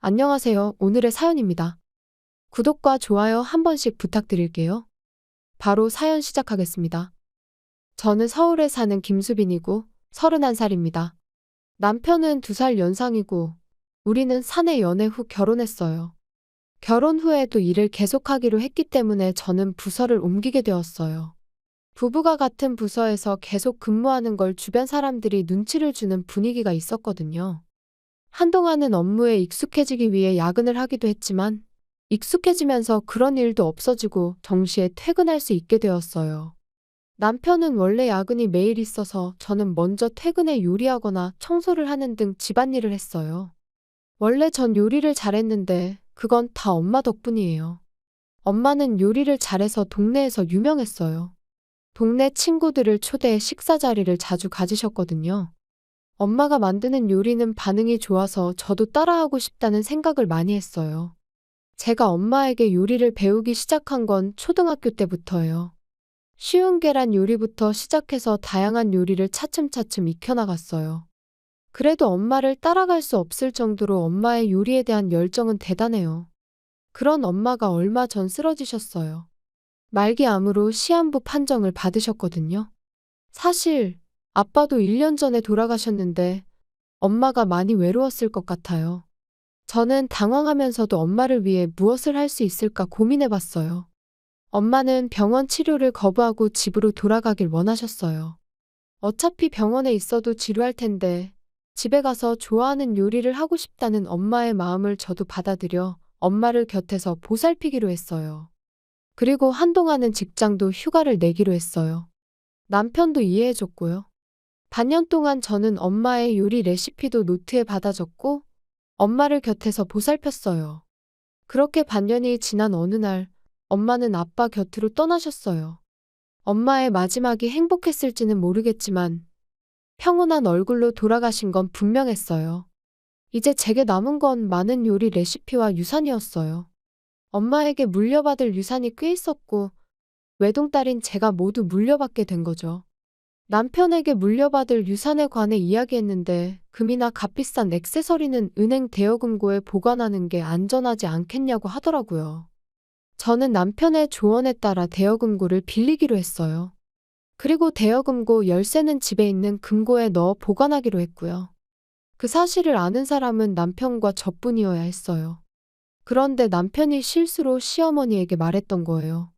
안녕하세요. 오늘의 사연입니다. 구독과 좋아요 한 번씩 부탁드릴게요. 바로 사연 시작하겠습니다. 저는 서울에 사는 김수빈이고 31살입니다. 남편은 2살 연상이고 우리는 사내 연애 후 결혼했어요. 결혼 후에도 일을 계속하기로 했기 때문에 저는 부서를 옮기게 되었어요. 부부가 같은 부서에서 계속 근무하는 걸 주변 사람들이 눈치를 주는 분위기가 있었거든요. 한동안은 업무에 익숙해지기 위해 야근을 하기도 했지만 익숙해지면서 그런 일도 없어지고 정시에 퇴근할 수 있게 되었어요. 남편은 원래 야근이 매일 있어서 저는 먼저 퇴근해 요리하거나 청소를 하는 등 집안일을 했어요. 원래 전 요리를 잘했는데 그건 다 엄마 덕분이에요. 엄마는 요리를 잘해서 동네에서 유명했어요. 동네 친구들을 초대해 식사 자리를 자주 가지셨거든요. 엄마가 만드는 요리는 반응이 좋아서 저도 따라하고 싶다는 생각을 많이 했어요. 제가 엄마에게 요리를 배우기 시작한 건 초등학교 때부터예요. 쉬운 계란 요리부터 시작해서 다양한 요리를 차츰차츰 익혀나갔어요. 그래도 엄마를 따라갈 수 없을 정도로 엄마의 요리에 대한 열정은 대단해요. 그런 엄마가 얼마 전 쓰러지셨어요. 말기암으로 시한부 판정을 받으셨거든요. 사실 아빠도 1년 전에 돌아가셨는데 엄마가 많이 외로웠을 것 같아요. 저는 당황하면서도 엄마를 위해 무엇을 할 수 있을까 고민해 봤어요. 엄마는 병원 치료를 거부하고 집으로 돌아가길 원하셨어요. 어차피 병원에 있어도 지루할 텐데 집에 가서 좋아하는 요리를 하고 싶다는 엄마의 마음을 저도 받아들여 엄마를 곁에서 보살피기로 했어요. 그리고 한동안은 직장도 휴가를 내기로 했어요. 남편도 이해해줬고요. 반년 동안 저는 엄마의 요리 레시피도 노트에 받아 적고 엄마를 곁에서 보살폈어요. 그렇게 반년이 지난 어느 날 엄마는 아빠 곁으로 떠나셨어요. 엄마의 마지막이 행복했을지는 모르겠지만 평온한 얼굴로 돌아가신 건 분명했어요. 이제 제게 남은 건 많은 요리 레시피와 유산이었어요. 엄마에게 물려받을 유산이 꽤 있었고 외동딸인 제가 모두 물려받게 된 거죠. 남편에게 물려받을 유산에 관해 이야기했는데 금이나 값비싼 액세서리는 은행 대여금고에 보관하는 게 안전하지 않겠냐고 하더라고요. 저는 남편의 조언에 따라 대여금고를 빌리기로 했어요. 그리고 대여금고 열쇠는 집에 있는 금고에 넣어 보관하기로 했고요. 그 사실을 아는 사람은 남편과 저뿐이어야 했어요. 그런데 남편이 실수로 시어머니에게 말했던 거예요.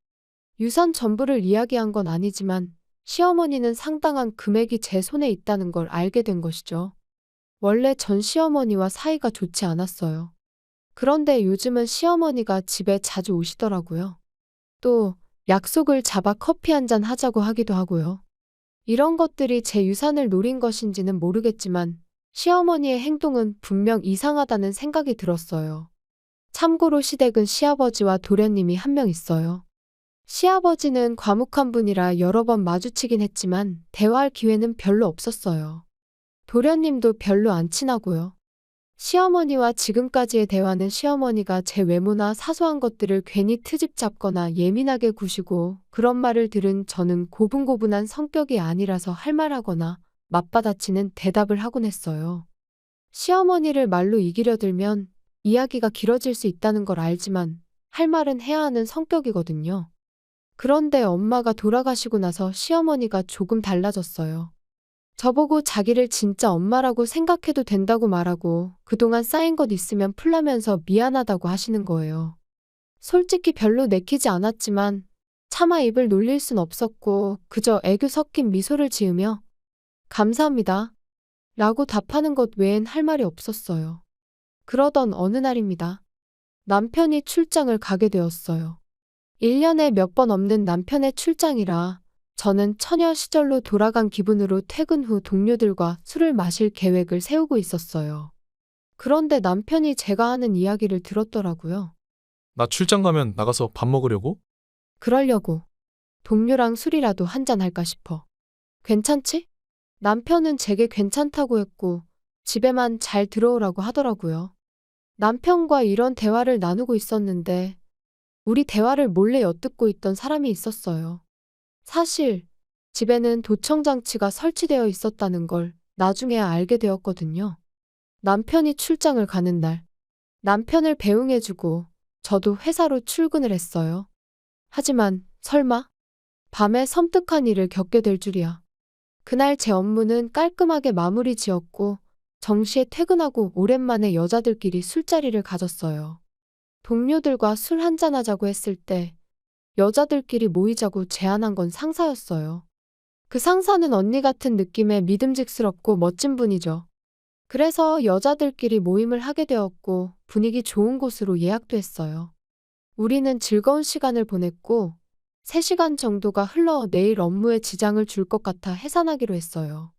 유산 전부를 이야기한 건 아니지만 시어머니는 상당한 금액이 제 손에 있다는 걸 알게 된 것이죠. 원래 전 시어머니와 사이가 좋지 않았어요. 그런데 요즘은 시어머니가 집에 자주 오시더라고요. 또 약속을 잡아 커피 한잔 하자고 하기도 하고요. 이런 것들이 제 유산을 노린 것인지는 모르겠지만 시어머니의 행동은 분명 이상하다는 생각이 들었어요. 참고로 시댁은 시아버지와 도련님이 한 명 있어요. 시아버지는 과묵한 분이라 여러 번 마주치긴 했지만 대화할 기회는 별로 없었어요. 도련님도 별로 안 친하고요. 시어머니와 지금까지의 대화는 시어머니가 제 외모나 사소한 것들을 괜히 트집 잡거나 예민하게 구시고 그런 말을 들은 저는 고분고분한 성격이 아니라서 할 말하거나 맞받아치는 대답을 하곤 했어요. 시어머니를 말로 이기려 들면 이야기가 길어질 수 있다는 걸 알지만 할 말은 해야 하는 성격이거든요. 그런데 엄마가 돌아가시고 나서 시어머니가 조금 달라졌어요. 저보고 자기를 진짜 엄마라고 생각해도 된다고 말하고 그동안 쌓인 것 있으면 풀라면서 미안하다고 하시는 거예요. 솔직히 별로 내키지 않았지만 차마 입을 놀릴 순 없었고 그저 애교 섞인 미소를 지으며 감사합니다 라고 답하는 것 외엔 할 말이 없었어요. 그러던 어느 날입니다. 남편이 출장을 가게 되었어요. 1년에 몇 번 없는 남편의 출장이라 저는 처녀 시절로 돌아간 기분으로 퇴근 후 동료들과 술을 마실 계획을 세우고 있었어요. 그런데 남편이 제가 하는 이야기를 들었더라고요. 나 출장 가면 나가서 밥 먹으려고? 그러려고. 동료랑 술이라도 한잔 할까 싶어. 괜찮지? 남편은 제게 괜찮다고 했고 집에만 잘 들어오라고 하더라고요. 남편과 이런 대화를 나누고 있었는데 우리 대화를 몰래 엿듣고 있던 사람이 있었어요. 사실 집에는 도청장치가 설치되어 있었다는 걸 나중에 알게 되었거든요. 남편이 출장을 가는 날, 남편을 배웅해주고 저도 회사로 출근을 했어요. 하지만 설마 밤에 섬뜩한 일을 겪게 될 줄이야. 그날 제 업무는 깔끔하게 마무리 지었고 정시에 퇴근하고 오랜만에 여자들끼리 술자리를 가졌어요. 동료들과 술 한잔하자고 했을 때 여자들끼리 모이자고 제안한 건 상사였어요. 그 상사는 언니 같은 느낌의 믿음직스럽고 멋진 분이죠. 그래서 여자들끼리 모임을 하게 되었고 분위기 좋은 곳으로 예약도 했어요. 우리는 즐거운 시간을 보냈고 3시간 정도가 흘러 내일 업무에 지장을 줄 것 같아 해산하기로 했어요.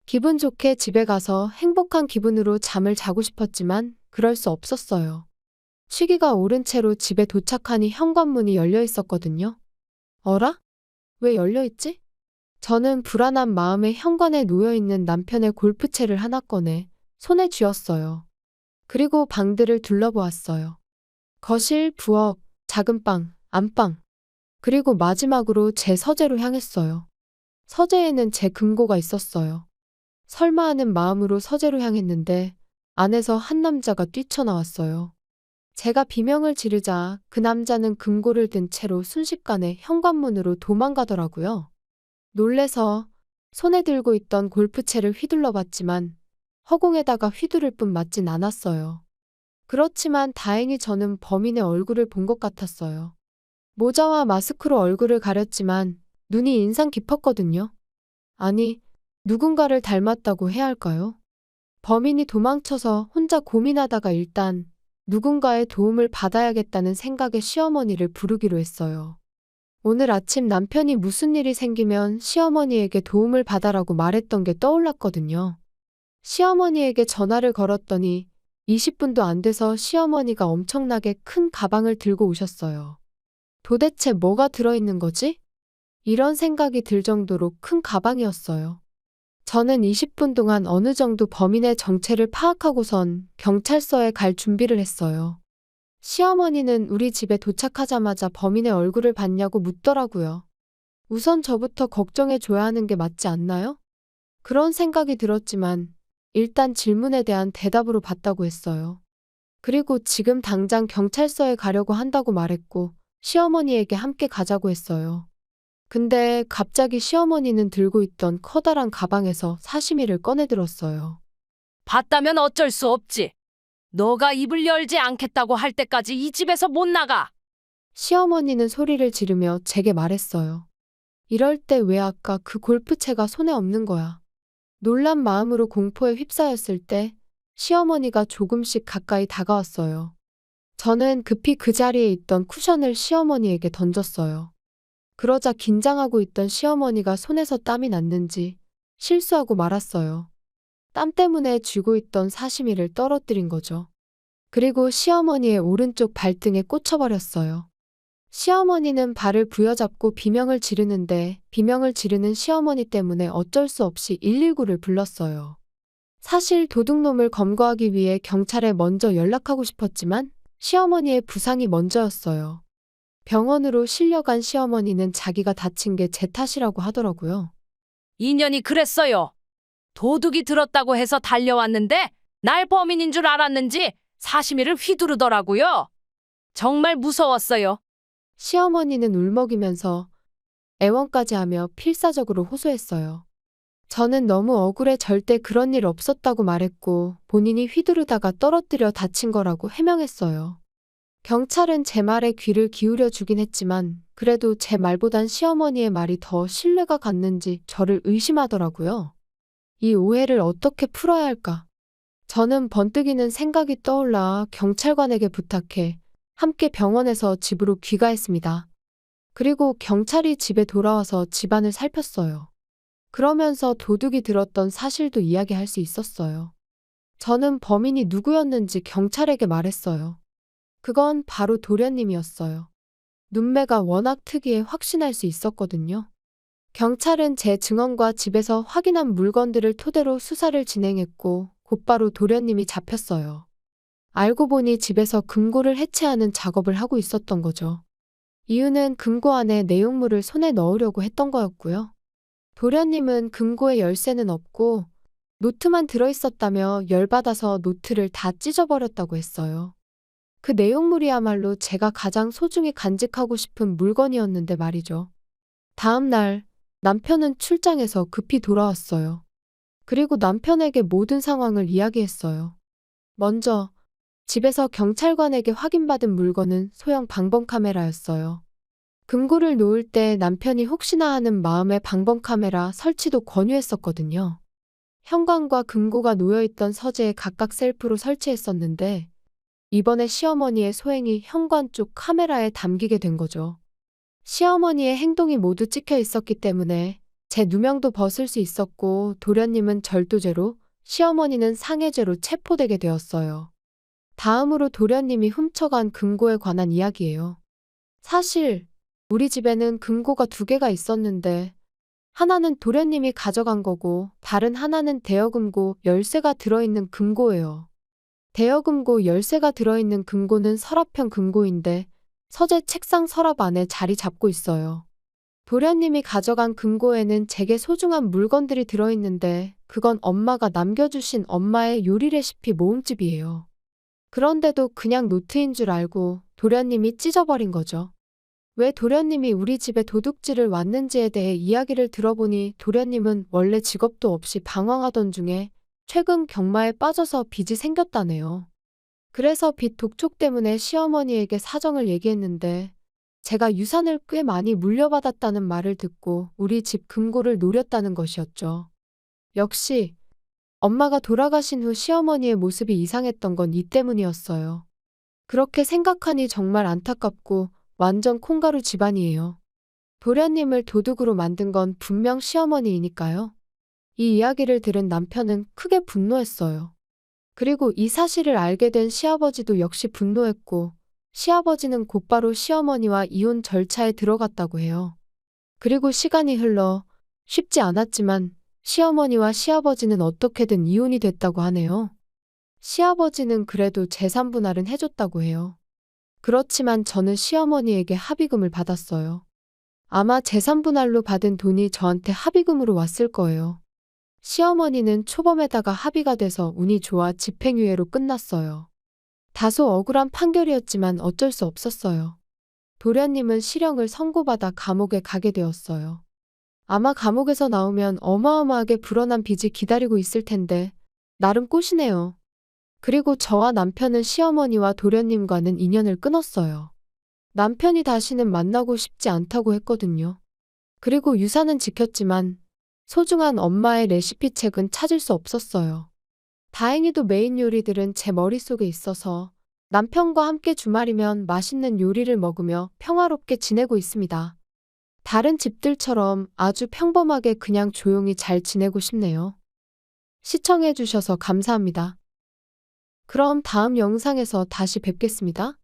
기분 좋게 집에 가서 행복한 기분으로 잠을 자고 싶었지만 그럴 수 없었어요. 시기가 오른 채로 집에 도착하니 현관문이 열려 있었거든요. 어라? 왜 열려 있지? 저는 불안한 마음에 현관에 놓여 있는 남편의 골프채를 하나 꺼내 손에 쥐었어요. 그리고 방들을 둘러보았어요. 거실, 부엌, 작은 방, 안방, 그리고 마지막으로 제 서재로 향했어요. 서재에는 제 금고가 있었어요. 설마 하는 마음으로 서재로 향했는데 안에서 한 남자가 뛰쳐나왔어요. 제가 비명을 지르자 그 남자는 금고를 든 채로 순식간에 현관문으로 도망가더라고요. 놀래서 손에 들고 있던 골프채를 휘둘러 봤지만 허공에다가 휘두를 뿐 맞진 않았어요. 그렇지만 다행히 저는 범인의 얼굴을 본 것 같았어요. 모자와 마스크로 얼굴을 가렸지만 눈이 인상 깊었거든요. 아니, 누군가를 닮았다고 해야 할까요? 범인이 도망쳐서 혼자 고민하다가 일단 누군가의 도움을 받아야겠다는 생각에 시어머니를 부르기로 했어요. 오늘 아침 남편이 무슨 일이 생기면 시어머니에게 도움을 받아라고 말했던 게 떠올랐거든요. 시어머니에게 전화를 걸었더니 20분도 안 돼서 시어머니가 엄청나게 큰 가방을 들고 오셨어요. 도대체 뭐가 들어있는 거지? 이런 생각이 들 정도로 큰 가방이었어요. 저는 20분 동안 어느 정도 범인의 정체를 파악하고선 경찰서에 갈 준비를 했어요. 시어머니는 우리 집에 도착하자마자 범인의 얼굴을 봤냐고 묻더라고요. 우선 저부터 걱정해줘야 하는 게 맞지 않나요? 그런 생각이 들었지만 일단 질문에 대한 대답으로 봤다고 했어요. 그리고 지금 당장 경찰서에 가려고 한다고 말했고 시어머니에게 함께 가자고 했어요. 근데 갑자기 시어머니는 들고 있던 커다란 가방에서 사시미를 꺼내 들었어요. 봤다면 어쩔 수 없지. 너가 입을 열지 않겠다고 할 때까지 이 집에서 못 나가. 시어머니는 소리를 지르며 제게 말했어요. 이럴 때 왜 아까 그 골프채가 손에 없는 거야. 놀란 마음으로 공포에 휩싸였을 때 시어머니가 조금씩 가까이 다가왔어요. 저는 급히 그 자리에 있던 쿠션을 시어머니에게 던졌어요. 그러자 긴장하고 있던 시어머니가 손에서 땀이 났는지 실수하고 말았어요. 땀 때문에 쥐고 있던 사시미를 떨어뜨린 거죠. 그리고 시어머니의 오른쪽 발등에 꽂혀버렸어요. 시어머니는 발을 부여잡고 비명을 지르는데 비명을 지르는 시어머니 때문에 어쩔 수 없이 119를 불렀어요. 사실 도둑놈을 검거하기 위해 경찰에 먼저 연락하고 싶었지만 시어머니의 부상이 먼저였어요. 병원으로 실려간 시어머니는 자기가 다친 게 제 탓이라고 하더라고요. 인연이 그랬어요. 도둑이 들었다고 해서 달려왔는데 날 범인인 줄 알았는지 사시미를 휘두르더라고요. 정말 무서웠어요. 시어머니는 울먹이면서 애원까지 하며 필사적으로 호소했어요. 저는 너무 억울해 절대 그런 일 없었다고 말했고 본인이 휘두르다가 떨어뜨려 다친 거라고 해명했어요. 경찰은 제 말에 귀를 기울여 주긴 했지만 그래도 제 말보단 시어머니의 말이 더 신뢰가 갔는지 저를 의심하더라고요. 이 오해를 어떻게 풀어야 할까? 저는 번뜩이는 생각이 떠올라 경찰관에게 부탁해 함께 병원에서 집으로 귀가했습니다. 그리고 경찰이 집에 돌아와서 집안을 살폈어요. 그러면서 도둑이 들었던 사실도 이야기할 수 있었어요. 저는 범인이 누구였는지 경찰에게 말했어요. 그건 바로 도련님이었어요. 눈매가 워낙 특이해 확신할 수 있었거든요. 경찰은 제 증언과 집에서 확인한 물건들을 토대로 수사를 진행했고 곧바로 도련님이 잡혔어요. 알고 보니 집에서 금고를 해체하는 작업을 하고 있었던 거죠. 이유는 금고 안에 내용물을 손에 넣으려고 했던 거였고요. 도련님은 금고에 열쇠는 없고 노트만 들어있었다며 열받아서 노트를 다 찢어버렸다고 했어요. 그 내용물이야말로 제가 가장 소중히 간직하고 싶은 물건이었는데 말이죠. 다음 날 남편은 출장에서 급히 돌아왔어요. 그리고 남편에게 모든 상황을 이야기했어요. 먼저 집에서 경찰관에게 확인받은 물건은 소형 방범 카메라였어요. 금고를 놓을 때 남편이 혹시나 하는 마음에 방범 카메라 설치도 권유했었거든요. 현관과 금고가 놓여있던 서재에 각각 셀프로 설치했었는데 이번에 시어머니의 소행이 현관 쪽 카메라에 담기게 된 거죠. 시어머니의 행동이 모두 찍혀 있었기 때문에 제 누명도 벗을 수 있었고 도련님은 절도죄로, 시어머니는 상해죄로 체포되게 되었어요. 다음으로 도련님이 훔쳐간 금고에 관한 이야기예요. 사실 우리 집에는 금고가 2개가 있었는데 하나는 도련님이 가져간 거고 다른 하나는 대여금고 열쇠가 들어있는 금고예요. 대여금고 열쇠가 들어있는 금고는 서랍형 금고인데 서재 책상 서랍 안에 자리 잡고 있어요. 도련님이 가져간 금고에는 제게 소중한 물건들이 들어있는데 그건 엄마가 남겨주신 엄마의 요리 레시피 모음집이에요. 그런데도 그냥 노트인 줄 알고 도련님이 찢어버린 거죠. 왜 도련님이 우리 집에 도둑질을 왔는지에 대해 이야기를 들어보니 도련님은 원래 직업도 없이 방황하던 중에 최근 경마에 빠져서 빚이 생겼다네요. 그래서 빚 독촉 때문에 시어머니에게 사정을 얘기했는데 제가 유산을 꽤 많이 물려받았다는 말을 듣고 우리 집 금고를 노렸다는 것이었죠. 역시 엄마가 돌아가신 후 시어머니의 모습이 이상했던 건 이 때문이었어요. 그렇게 생각하니 정말 안타깝고 완전 콩가루 집안이에요. 도련님을 도둑으로 만든 건 분명 시어머니이니까요. 이 이야기를 들은 남편은 크게 분노했어요. 그리고 이 사실을 알게 된 시아버지도 역시 분노했고 시아버지는 곧바로 시어머니와 이혼 절차에 들어갔다고 해요. 그리고 시간이 흘러 쉽지 않았지만 시어머니와 시아버지는 어떻게든 이혼이 됐다고 하네요. 시아버지는 그래도 재산 분할은 해줬다고 해요. 그렇지만 저는 시어머니에게 합의금을 받았어요. 아마 재산 분할로 받은 돈이 저한테 합의금으로 왔을 거예요. 시어머니는 초범에다가 합의가 돼서 운이 좋아 집행유예로 끝났어요. 다소 억울한 판결이었지만 어쩔 수 없었어요. 도련님은 실형을 선고받아 감옥에 가게 되었어요. 아마 감옥에서 나오면 어마어마하게 불어난 빚이 기다리고 있을 텐데 나름 꼬시네요. 그리고 저와 남편은 시어머니와 도련님과는 인연을 끊었어요. 남편이 다시는 만나고 싶지 않다고 했거든요. 그리고 유산은 지켰지만 소중한 엄마의 레시피 책은 찾을 수 없었어요. 다행히도 메인 요리들은 제 머릿속에 있어서 남편과 함께 주말이면 맛있는 요리를 먹으며 평화롭게 지내고 있습니다. 다른 집들처럼 아주 평범하게 그냥 조용히 잘 지내고 싶네요. 시청해주셔서 감사합니다. 그럼 다음 영상에서 다시 뵙겠습니다.